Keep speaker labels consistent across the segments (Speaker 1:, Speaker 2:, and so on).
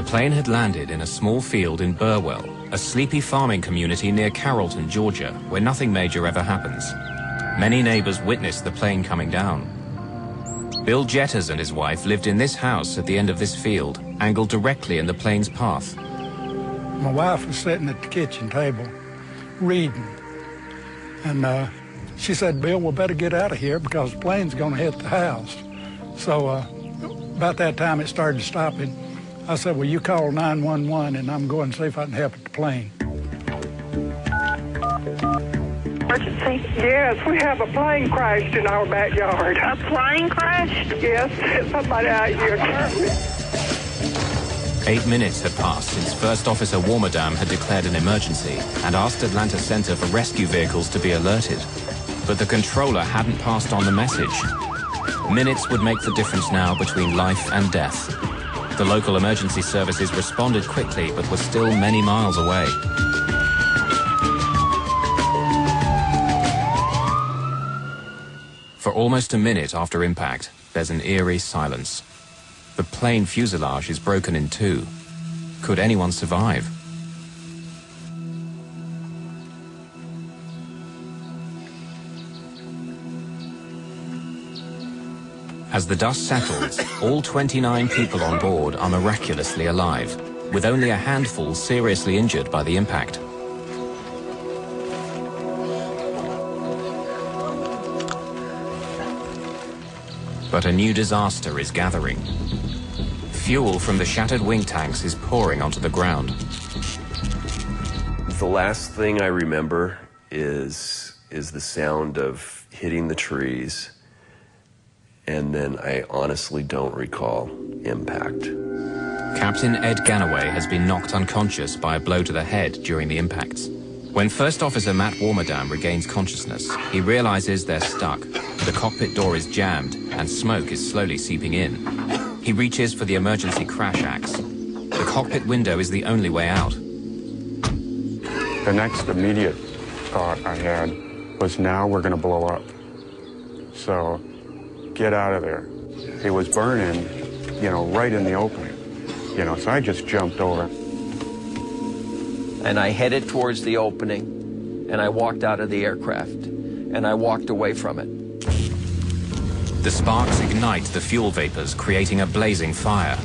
Speaker 1: The plane had landed in a small field in Burwell, a sleepy farming community near Carrollton, Georgia, where nothing major ever happens. Many neighbors witnessed the plane coming down. Bill Jetters and his wife lived in this house at the end of this field, angled directly in the plane's path.
Speaker 2: My wife was sitting at the kitchen table, reading, and she said, "Bill, we better get out of here because the plane's going to hit the house." So about that time it started stopping. I said, "Well, you call 911 and I'm going to see if I can help at the plane."
Speaker 3: Emergency? Yes, we have a plane crashed in our backyard.
Speaker 4: A plane crashed?
Speaker 3: Yes, somebody out here.
Speaker 1: 8 minutes had passed since First Officer Warmerdam had declared an emergency and asked Atlanta Center for rescue vehicles to be alerted. But the controller hadn't passed on the message. Minutes would make the difference now between life and death. The local emergency services responded quickly, but were still many miles away. For almost a minute after impact, there's an eerie silence. The plane fuselage is broken in two. Could anyone survive? As the dust settles, all 29 people on board are miraculously alive, with only a handful seriously injured by the impact. But a new disaster is gathering. Fuel from the shattered wing tanks is pouring onto the ground.
Speaker 5: The last thing I remember is the sound of hitting the trees, and then I honestly don't recall impact.
Speaker 1: Captain Ed Ganaway has been knocked unconscious by a blow to the head during the impacts. When First Officer Matt Warmerdam regains consciousness, he realizes they're stuck. The cockpit door is jammed and smoke is slowly seeping in. He reaches for the emergency crash axe. The cockpit window is the only way out.
Speaker 6: The next immediate thought I had was, now we're going to blow up. So get out of there. It was burning, right in the opening. So I just jumped over.
Speaker 7: And I headed towards the opening, and I walked out of the aircraft, and I walked away from it.
Speaker 1: The sparks ignite the fuel vapors, creating a blazing fire.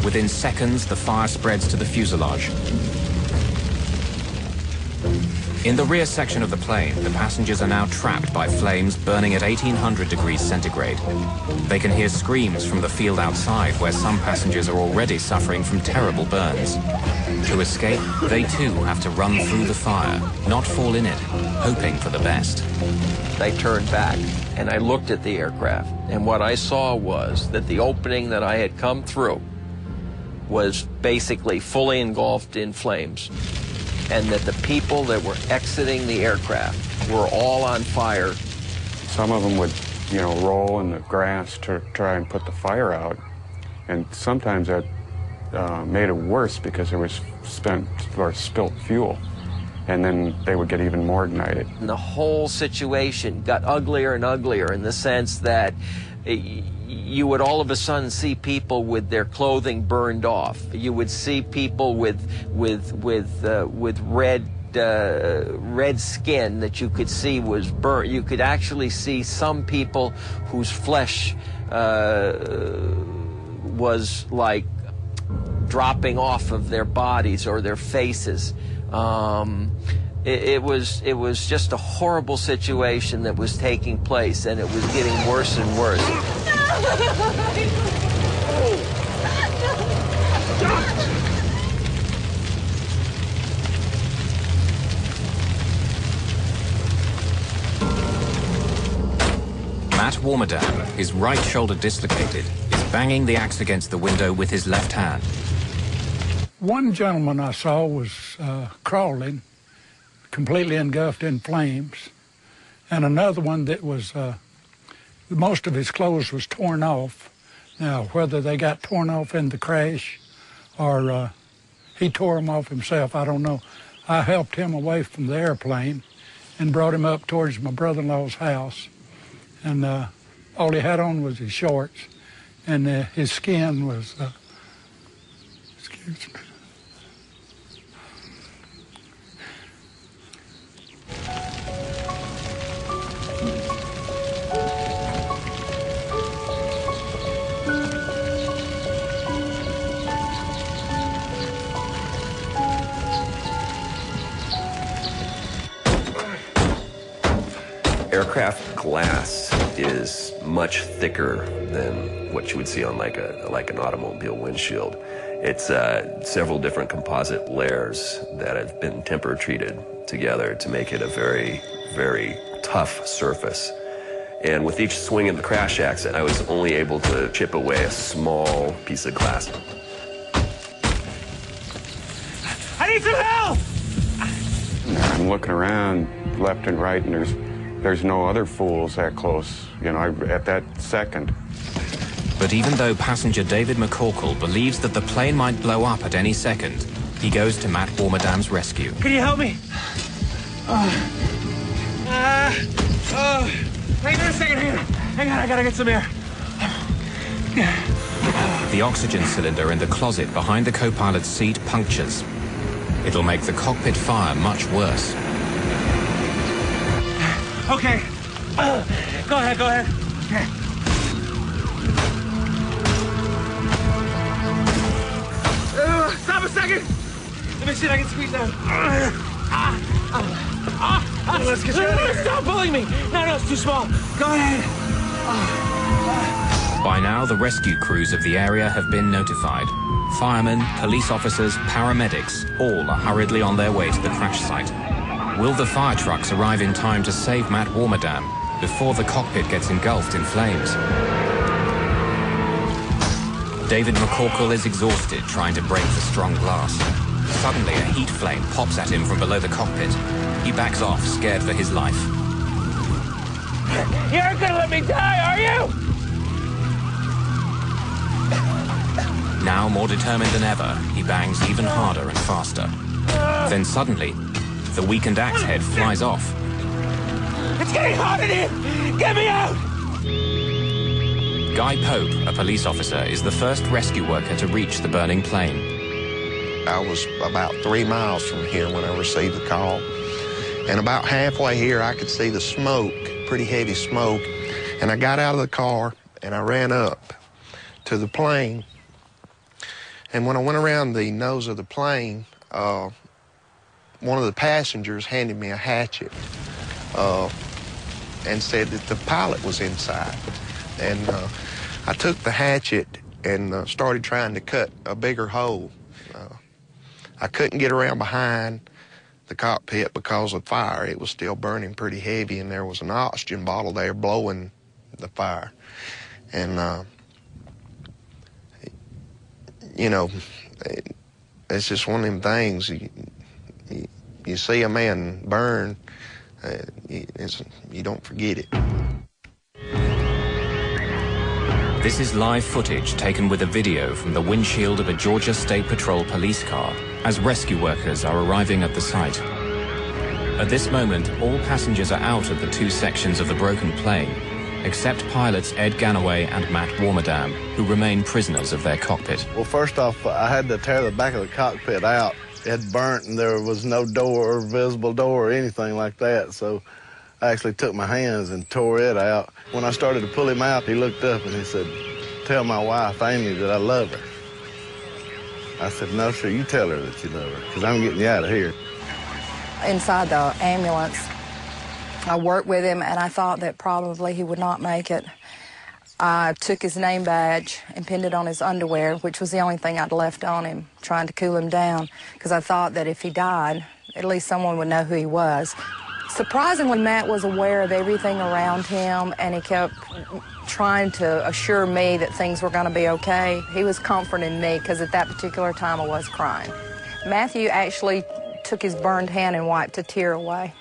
Speaker 1: Within seconds, the fire spreads to the fuselage. In the rear section of the plane, the passengers are now trapped by flames burning at 1800 degrees centigrade. They can hear screams from the field outside, where some passengers are already suffering from terrible burns. To escape, they too have to run through the fire, not fall in it, hoping for the best.
Speaker 7: I turned back and I looked at the aircraft, and what I saw was that the opening that I had come through was basically fully engulfed in flames, and that the people that were exiting the aircraft were all on fire.
Speaker 6: Some of them would, roll in the grass to try and put the fire out, and sometimes that made it worse because there was spilt fuel, and then they would get even more ignited.
Speaker 7: And the whole situation got uglier and uglier in the sense that you would all of a sudden see people with their clothing burned off. You would see people with red skin that you could see was burnt. You could actually see some people whose flesh was like dropping off of their bodies or their faces. It was just a horrible situation that was taking place, and it was getting worse and worse.
Speaker 1: Matt Warmerdam, his right shoulder dislocated, is banging the axe against the window with his left hand.
Speaker 2: One gentleman I saw was crawling, completely engulfed in flames, and another one that was, most of his clothes was torn off. Now, whether they got torn off in the crash or he tore them off himself, I don't know. I helped him away from the airplane and brought him up towards my brother-in-law's house, and all he had on was his shorts, and his skin was Excuse me.
Speaker 5: Aircraft glass is much thicker than what you would see on like an automobile windshield. It's several different composite layers that have been temperature treated together to make it a very, very tough surface. And with each swing of the crash axe, I was only able to chip away a small piece of glass.
Speaker 4: I need some help!
Speaker 6: I'm looking around left and right, and there's no other fools that close, you know, at that second.
Speaker 1: But even though passenger David McCorkle believes that the plane might blow up at any second, he goes to Matt Warmerdam's rescue.
Speaker 4: Can you help me? Hang on a second, hang on, I gotta get some air.
Speaker 1: The oxygen cylinder in the closet behind the co-pilot's seat punctures. It'll make the cockpit fire much worse.
Speaker 4: Okay. Go ahead. Okay. Stop a second. Let me see if I can squeeze down. Let's get you out of here. Stop pulling me. No, it's too small. Go ahead.
Speaker 1: By now, the rescue crews of the area have been notified. Firemen, police officers, paramedics, all are hurriedly on their way to the crash site. Will the fire trucks arrive in time to save Matt Warmerdam before the cockpit gets engulfed in flames? David McCorkle is exhausted trying to break the strong glass. Suddenly, a heat flame pops at him from below the cockpit. He backs off, scared for his life.
Speaker 4: You aren't gonna let me die, are you?
Speaker 1: Now more determined than ever, he bangs even harder and faster. Then suddenly, the weakened axe head flies off.
Speaker 4: It's getting hot in here! Get me out!
Speaker 1: Guy Pope, a police officer, is the first rescue worker to reach the burning plane.
Speaker 8: I was about 3 miles from here when I received the call. And about halfway here, I could see the smoke, pretty heavy smoke. And I got out of the car and I ran up to the plane. And when I went around the nose of the plane, one of the passengers handed me a hatchet and said that the pilot was inside. And I took the hatchet and started trying to cut a bigger hole. I couldn't get around behind the cockpit because of fire. It was still burning pretty heavy, and there was an oxygen bottle there blowing the fire. And, you know, it's just one of them things. You see a man burn, you don't forget it.
Speaker 1: This is live footage taken with a video from the windshield of a Georgia State Patrol police car as rescue workers are arriving at the site. At this moment, all passengers are out of the two sections of the broken plane, except pilots Ed Ganaway and Matt Warmerdam, who remain prisoners of their cockpit.
Speaker 9: Well, first off, I had to tear the back of the cockpit out. It had burnt and there was no door or visible door or anything like that, so I actually took my hands and tore it out. When I started to pull him out, he looked up and he said, "Tell my wife, Amy, that I love her." I said, "No, sir, you tell her that you love her, because I'm getting you out of here."
Speaker 10: Inside the ambulance, I worked with him, and I thought that probably he would not make it. I took his name badge and pinned it on his underwear, which was the only thing I'd left on him, trying to cool him down, because I thought that if he died, at least someone would know who he was. Surprisingly, Matt was aware of everything around him, and he kept trying to assure me that things were going to be okay. He was comforting me, because at that particular time I was crying. Matthew actually took his burned hand and wiped a tear away.